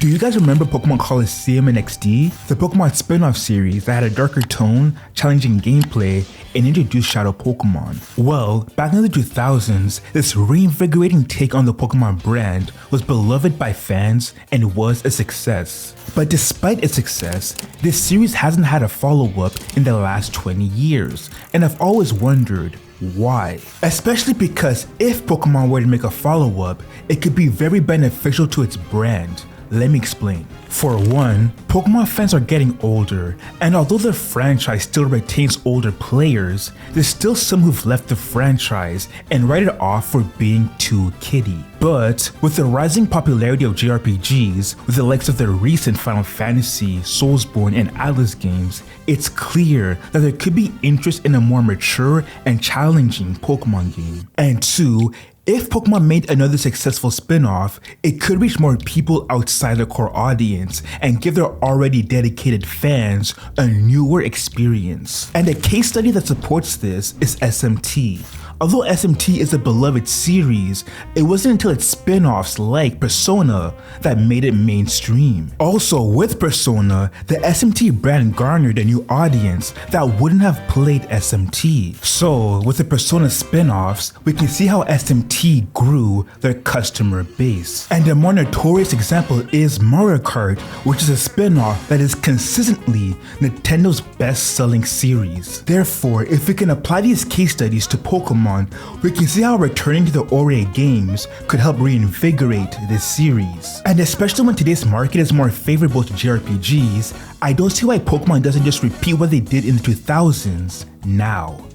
Do you guys remember Pokemon Colosseum and XD? The Pokemon spin-off series that had a darker tone, challenging gameplay, and introduced shadow Pokemon. Well, back in the 2000s, this reinvigorating take on the Pokemon brand was beloved by fans and was a success. But despite its success, this series hasn't had a follow-up in the last 20 years, and I've always wondered, why? Especially because if Pokemon were to make a follow-up, it could be very beneficial to its brand. Let me explain. For one, Pokemon fans are getting older, and although the franchise still retains older players, there's still some who've left the franchise and write it off for being too kiddie. But with the rising popularity of JRPGs, with the likes of the recent Final Fantasy, Soulsborne, and Atlus games, it's clear that there could be interest in a more mature and challenging Pokemon game. And two, if Pokemon made another successful spin-off, it could reach more people outside the core audience and give their already dedicated fans a newer experience. And a case study that supports this is SMT. Although SMT is a beloved series, it wasn't until its spin-offs like Persona that made it mainstream. Also, with Persona, the SMT brand garnered a new audience that wouldn't have played SMT. So, with the Persona spin-offs, we can see how SMT grew their customer base. And a more notorious example is Mario Kart, which is a spin-off that is consistently Nintendo's best-selling series. Therefore, if we can apply these case studies to Pokemon, we can see how returning to the Ori games could help reinvigorate this series. And especially when today's market is more favorable to JRPGs, I don't see why Pokemon doesn't just repeat what they did in the 2000s now.